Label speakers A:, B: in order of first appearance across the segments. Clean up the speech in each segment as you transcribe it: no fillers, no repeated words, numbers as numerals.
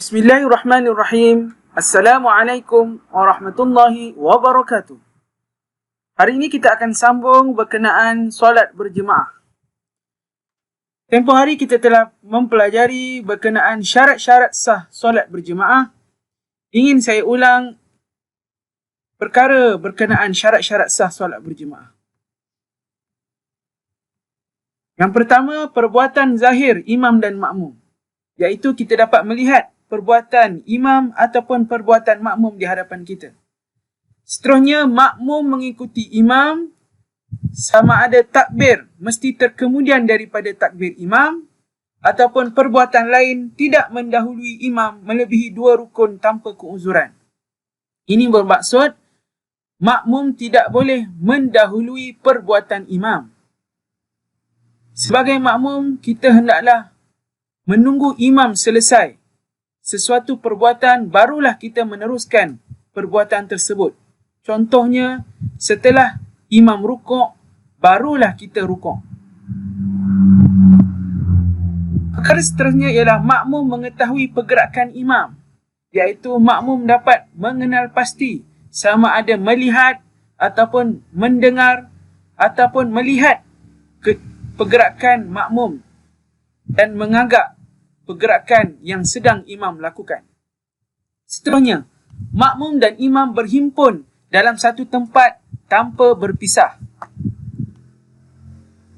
A: Bismillahirrahmanirrahim. Assalamualaikum warahmatullahi wabarakatuh. Hari ini kita akan sambung berkenaan solat berjemaah. Tempoh hari kita telah mempelajari berkenaan syarat-syarat sah solat berjemaah. Ingin saya ulang perkara berkenaan syarat-syarat sah solat berjemaah. Yang pertama, perbuatan zahir imam dan makmum, iaitu kita dapat melihat perbuatan imam ataupun perbuatan makmum di hadapan kita. Seterusnya, makmum mengikuti imam sama ada takbir mesti terkemudian daripada takbir imam ataupun perbuatan lain tidak mendahului imam melebihi 2 rukun tanpa keuzuran. Ini bermaksud makmum tidak boleh mendahului perbuatan imam. Sebagai makmum, kita hendaklah menunggu imam selesai sesuatu perbuatan, barulah kita meneruskan perbuatan tersebut. Contohnya, setelah imam rukuk, barulah kita rukuk. Perkara seterusnya ialah makmum mengetahui pergerakan imam, iaitu makmum dapat mengenal pasti sama ada melihat ataupun mendengar ataupun melihat pergerakan makmum dan mengagak pergerakan yang sedang imam lakukan. Seterusnya, makmum dan imam berhimpun dalam satu tempat tanpa berpisah,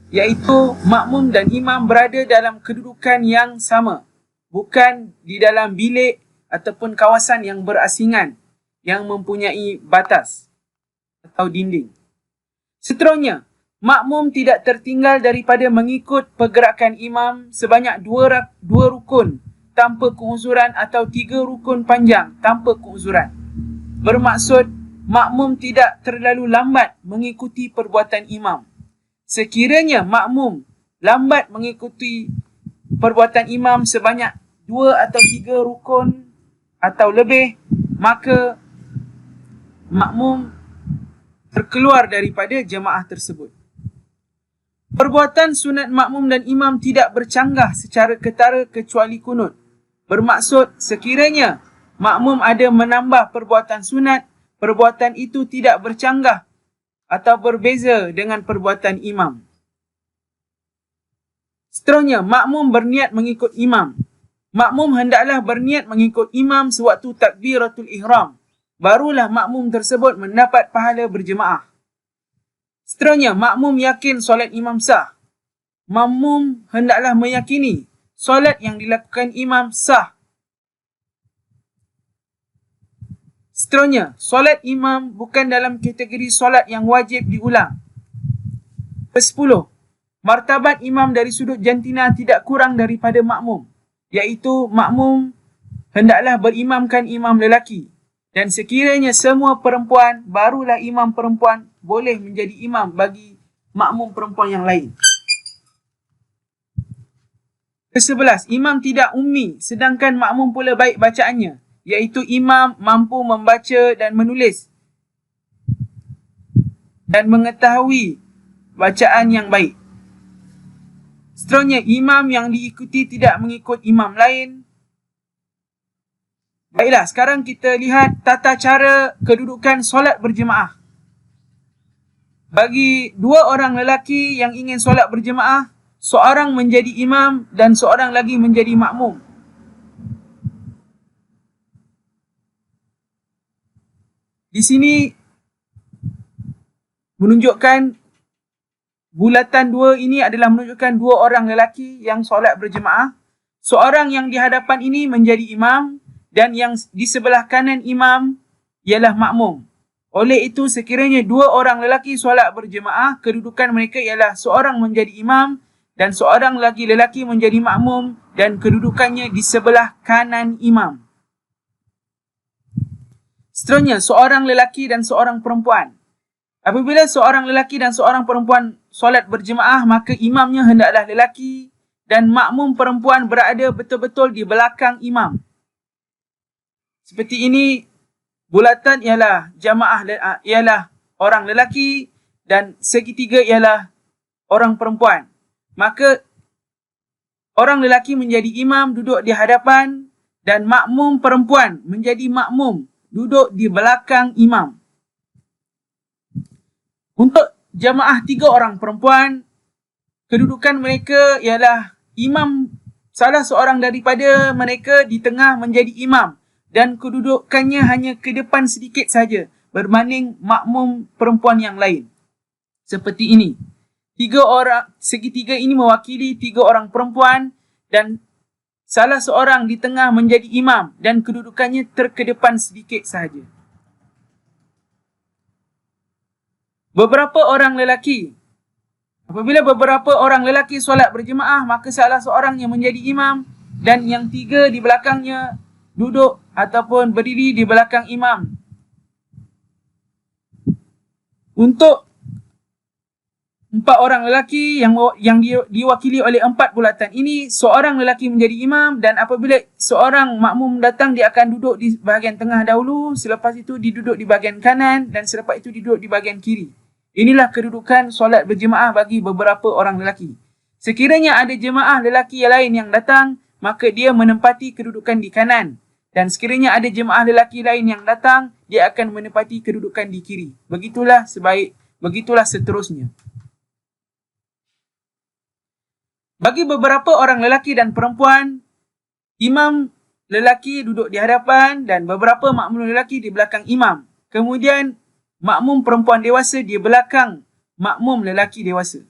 A: iaitu makmum dan imam berada dalam kedudukan yang sama, bukan di dalam bilik ataupun kawasan yang berasingan yang mempunyai batas atau dinding. Seterusnya, makmum tidak tertinggal daripada mengikut pergerakan imam sebanyak 2 rukun tanpa keuzuran atau 3 rukun panjang tanpa keuzuran. Bermaksud, makmum tidak terlalu lambat mengikuti perbuatan imam. Sekiranya makmum lambat mengikuti perbuatan imam sebanyak 2 atau 3 rukun atau lebih, maka makmum terkeluar daripada jemaah tersebut. Perbuatan sunat makmum dan imam tidak bercanggah secara ketara kecuali kunut. Bermaksud, sekiranya makmum ada menambah perbuatan sunat, perbuatan itu tidak bercanggah atau berbeza dengan perbuatan imam. Seterusnya, makmum berniat mengikut imam. Makmum hendaklah berniat mengikut imam sewaktu takbiratul ihram. Barulah makmum tersebut mendapat pahala berjemaah. Seterusnya, makmum yakin solat imam sah. Makmum hendaklah meyakini solat yang dilakukan imam sah. Seterusnya, solat imam bukan dalam kategori solat yang wajib diulang. Ke-10, martabat imam dari sudut jantina tidak kurang daripada makmum, iaitu makmum hendaklah berimamkan imam lelaki. Dan sekiranya semua perempuan, barulah imam perempuan boleh menjadi imam bagi makmum perempuan yang lain. Ke-11, imam tidak ummi sedangkan makmum pula baik bacaannya, iaitu imam mampu membaca dan menulis dan mengetahui bacaan yang baik. Seterusnya, imam yang diikuti tidak mengikut imam lain. Baiklah, sekarang kita lihat tata cara kedudukan solat berjemaah. Bagi 2 orang lelaki yang ingin solat berjemaah, seorang menjadi imam dan seorang lagi menjadi makmum. Di sini menunjukkan bulatan 2 ini adalah menunjukkan 2 orang lelaki yang solat berjemaah. Seorang yang di hadapan ini menjadi imam dan yang di sebelah kanan imam ialah makmum. Oleh itu, sekiranya 2 orang lelaki solat berjemaah, kedudukan mereka ialah seorang menjadi imam dan seorang lagi lelaki menjadi makmum dan kedudukannya di sebelah kanan imam. Seterusnya, seorang lelaki dan seorang perempuan. Apabila seorang lelaki dan seorang perempuan solat berjemaah, maka imamnya hendaklah lelaki dan makmum perempuan berada betul-betul di belakang imam. Seperti ini, bulatan ialah jamaah ialah orang lelaki dan segitiga ialah orang perempuan. Maka orang lelaki menjadi imam duduk di hadapan dan makmum perempuan menjadi makmum duduk di belakang imam. Untuk jemaah 3 orang perempuan, kedudukan mereka ialah imam, salah seorang daripada mereka di tengah menjadi imam dan kedudukannya hanya ke depan sedikit saja berbanding makmum perempuan yang lain. Seperti ini. 3 orang, segitiga ini mewakili 3 orang perempuan dan salah seorang di tengah menjadi imam dan kedudukannya terkedepan sedikit sahaja. Beberapa orang lelaki. Apabila beberapa orang lelaki solat berjemaah, maka salah seorang yang menjadi imam dan yang 3 di belakangnya duduk ataupun berdiri di belakang imam. Untuk 4 orang lelaki yang diwakili oleh 4 bulatan ini, seorang lelaki menjadi imam dan apabila seorang makmum datang, dia akan duduk di bahagian tengah dahulu, selepas itu diduduk di bahagian kanan dan selepas itu duduk di bahagian kiri. Inilah kedudukan solat berjemaah bagi beberapa orang lelaki. Sekiranya ada jemaah lelaki yang lain yang datang, maka dia menempati kedudukan di kanan. Dan sekiranya ada jemaah lelaki lain yang datang, dia akan menempati kedudukan di kiri. Begitulah seterusnya. Bagi beberapa orang lelaki dan perempuan, imam lelaki duduk di hadapan dan beberapa makmum lelaki di belakang imam. Kemudian makmum perempuan dewasa di belakang makmum lelaki dewasa.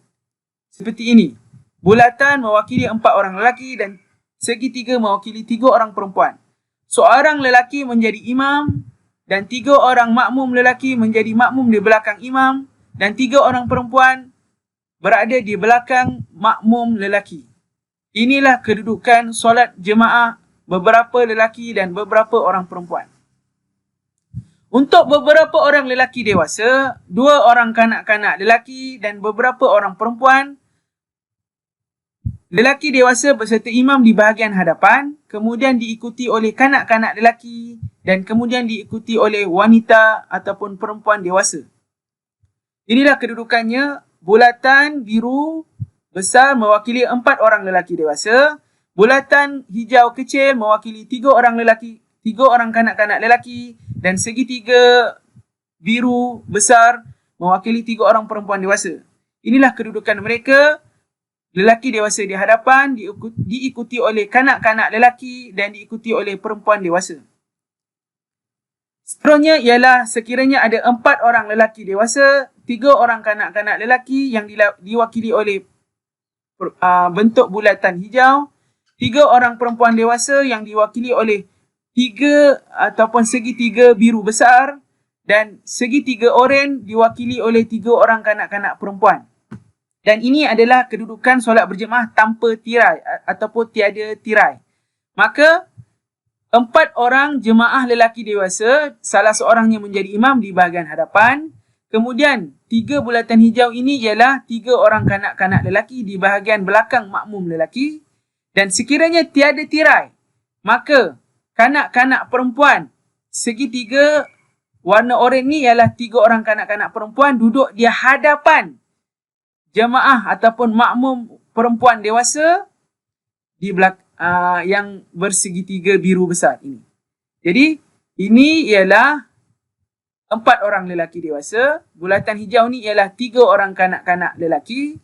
A: Seperti ini. Bulatan mewakili 4 orang lelaki dan segitiga mewakili 3 orang perempuan. Seorang lelaki menjadi imam dan 3 orang makmum lelaki menjadi makmum di belakang imam dan 3 orang perempuan berada di belakang makmum lelaki. Inilah kedudukan solat jemaah beberapa lelaki dan beberapa orang perempuan. Untuk beberapa orang lelaki dewasa, 2 orang kanak-kanak lelaki dan beberapa orang perempuan, lelaki dewasa berserta imam di bahagian hadapan, kemudian diikuti oleh kanak-kanak lelaki dan kemudian diikuti oleh wanita ataupun perempuan dewasa. Inilah kedudukannya. Bulatan biru besar mewakili 4 orang lelaki dewasa, bulatan hijau kecil mewakili 3 orang lelaki, 3 orang kanak-kanak lelaki dan segitiga biru besar mewakili 3 orang perempuan dewasa. Inilah kedudukan mereka. Lelaki dewasa di hadapan diikuti oleh kanak-kanak lelaki dan diikuti oleh perempuan dewasa. Seterusnya ialah sekiranya ada 4 orang lelaki dewasa, 3 orang kanak-kanak lelaki yang diwakili oleh bentuk bulatan hijau, 3 orang perempuan dewasa yang diwakili oleh 3 ataupun segitiga biru besar dan segitiga oranye diwakili oleh 3 orang kanak-kanak perempuan. Dan ini adalah kedudukan solat berjemaah tanpa tirai ataupun tiada tirai. Maka 4 orang jemaah lelaki dewasa, salah seorangnya menjadi imam di bahagian hadapan. Kemudian 3 bulatan hijau ini ialah 3 orang kanak-kanak lelaki di bahagian belakang makmum lelaki. Dan sekiranya tiada tirai, maka kanak-kanak perempuan segitiga warna oranye ni ialah 3 orang kanak-kanak perempuan duduk di hadapan jemaah ataupun makmum perempuan dewasa di belakang yang bersegitiga biru besar ini. Jadi ini ialah 4 orang lelaki dewasa, bulatan hijau ni ialah 3 orang kanak-kanak lelaki,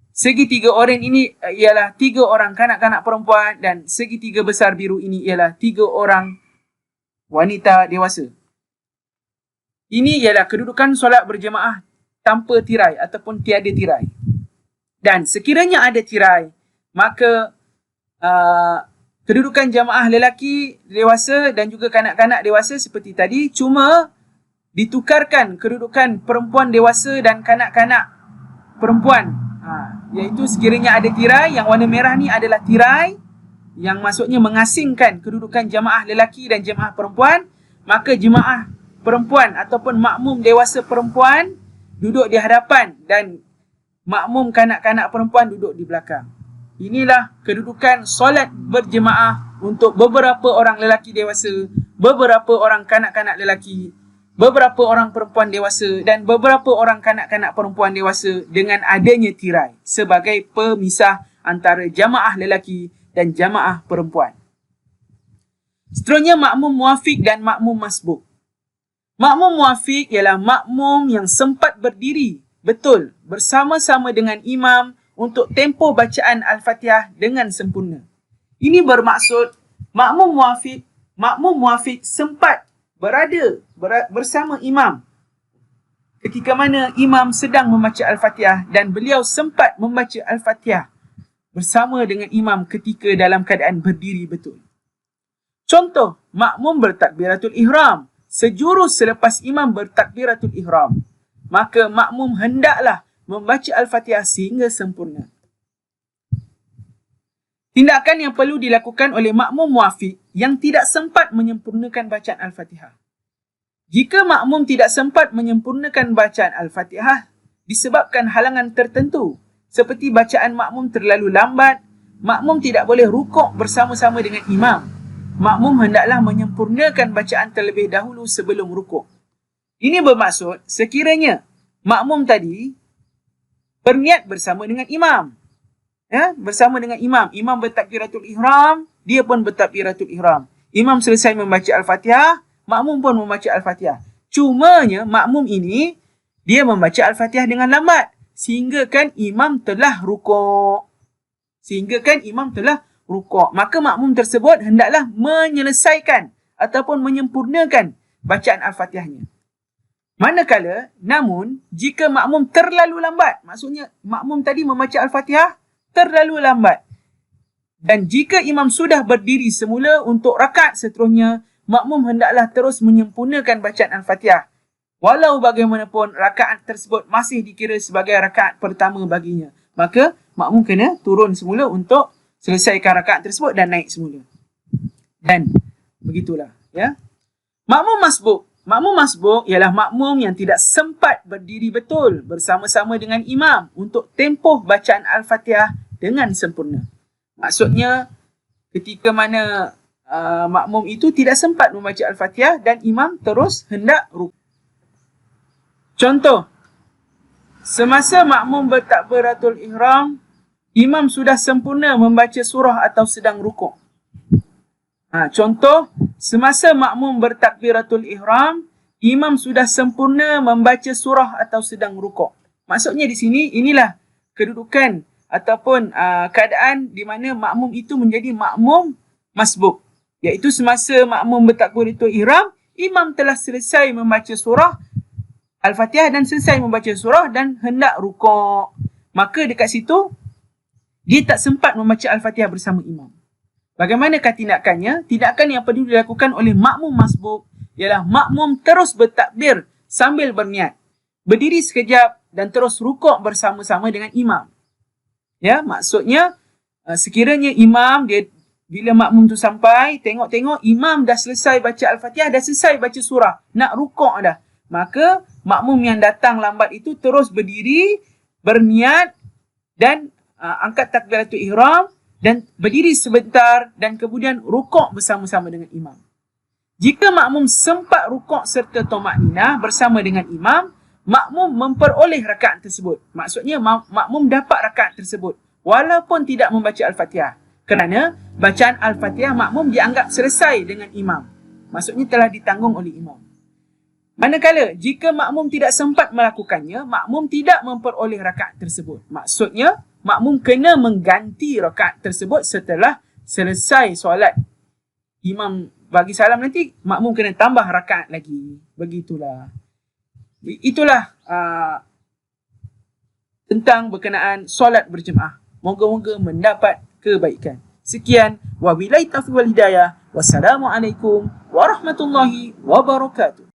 A: segitiga oranye ini ialah 3 orang kanak-kanak perempuan dan segitiga besar biru ini ialah 3 orang wanita dewasa. Ini ialah kedudukan solat berjemaah tanpa tirai ataupun tiada tirai. Dan sekiranya ada tirai, maka kedudukan jemaah lelaki dewasa dan juga kanak-kanak dewasa seperti tadi, cuma ditukarkan kedudukan perempuan dewasa dan kanak-kanak perempuan. Iaitu sekiranya ada tirai, yang warna merah ni adalah tirai yang maksudnya mengasingkan kedudukan jemaah lelaki dan jemaah perempuan, maka jemaah perempuan ataupun makmum dewasa perempuan duduk di hadapan dan makmum kanak-kanak perempuan duduk di belakang. Inilah kedudukan solat berjemaah untuk beberapa orang lelaki dewasa, beberapa orang kanak-kanak lelaki, beberapa orang perempuan dewasa dan beberapa orang kanak-kanak perempuan dewasa dengan adanya tirai sebagai pemisah antara jemaah lelaki dan jemaah perempuan. Seterusnya makmum muafiq dan makmum masbuk. Makmum muafiq ialah makmum yang sempat berdiri betul bersama-sama dengan imam untuk tempoh bacaan Al-Fatihah dengan sempurna. Ini bermaksud makmum muafiq sempat berada bersama imam ketika mana imam sedang membaca Al-Fatihah dan beliau sempat membaca Al-Fatihah bersama dengan imam ketika dalam keadaan berdiri betul. Contoh, makmum bertakbiratul ihram sejurus selepas imam bertakbiratul ihram. Maka makmum hendaklah membaca Al-Fatihah sehingga sempurna. Tindakan yang perlu dilakukan oleh makmum muafiq yang tidak sempat menyempurnakan bacaan Al-Fatihah. Jika makmum tidak sempat menyempurnakan bacaan Al-Fatihah disebabkan halangan tertentu seperti bacaan makmum terlalu lambat, makmum tidak boleh rukuk bersama-sama dengan imam. Makmum hendaklah menyempurnakan bacaan terlebih dahulu sebelum rukuk. Ini bermaksud sekiranya makmum tadi berniat bersama dengan imam. Ya, bersama dengan imam. Imam bertakbiratul ihram, dia pun bertakbiratul ihram. Imam selesai membaca Al-Fatihah, makmum pun membaca Al-Fatihah. Cumanya makmum ini dia membaca Al-Fatihah dengan lambat sehingga kan imam telah rukuk. Maka makmum tersebut hendaklah menyelesaikan ataupun menyempurnakan bacaan Al-Fatihahnya. Manakala, namun, jika makmum terlalu lambat, maksudnya makmum tadi membaca Al-Fatihah terlalu lambat. Dan jika imam sudah berdiri semula untuk rakaat seterusnya, makmum hendaklah terus menyempurnakan bacaan Al-Fatihah. Walau bagaimanapun, rakaat tersebut masih dikira sebagai rakaat pertama baginya. Maka, makmum kena turun semula untuk selesaikan rakaat tersebut dan naik semula. Dan begitulah. Ya. Makmum masbuk ialah makmum yang tidak sempat berdiri betul bersama-sama dengan imam untuk tempoh bacaan Al-Fatihah dengan sempurna. Maksudnya ketika mana makmum itu tidak sempat membaca Al-Fatihah dan imam terus hendak rukuk. Contoh, semasa makmum bertakbiratul ihram, imam sudah sempurna membaca surah atau sedang rukuk. Contoh, semasa makmum bertakbiratul ihram, imam sudah sempurna membaca surah atau sedang rukuk. Maksudnya di sini, inilah kedudukan ataupun keadaan di mana makmum itu menjadi makmum masbuk. Iaitu semasa makmum bertakbiratul ihram, imam telah selesai membaca surah Al-Fatihah dan selesai membaca surah dan hendak rukuk. Maka dekat situ, dia tak sempat membaca Al-Fatihah bersama imam. Bagaimanakah tindakannya? Tindakan yang perlu dilakukan oleh makmum masbuk ialah makmum terus bertakbir sambil berniat. Berdiri sekejap dan terus rukuk bersama-sama dengan imam. Ya, maksudnya sekiranya imam, bila makmum tu sampai, tengok-tengok imam dah selesai baca Al-Fatihah, dah selesai baca surah, nak rukuk dah. Maka makmum yang datang lambat itu terus berdiri, berniat dan angkat takbiratul ihram dan berdiri sebentar dan kemudian rukuk bersama-sama dengan imam. Jika makmum sempat rukuk serta tumakninah bersama dengan imam, makmum memperoleh rakaat tersebut. Maksudnya makmum dapat rakaat tersebut walaupun tidak membaca Al-Fatihah. Kerana bacaan Al-Fatihah makmum dianggap selesai dengan imam. Maksudnya telah ditanggung oleh imam. Manakala jika makmum tidak sempat melakukannya, makmum tidak memperoleh rakaat tersebut. Maksudnya makmum kena mengganti rakaat tersebut setelah selesai solat. Imam bagi salam nanti, makmum kena tambah rakaat lagi. Begitulah. Itulah tentang berkenaan solat berjemaah. Moga-moga mendapat kebaikan. Sekian. Wabillahi taufiq wal hidayah. Wassalamualaikum warahmatullahi wabarakatuh.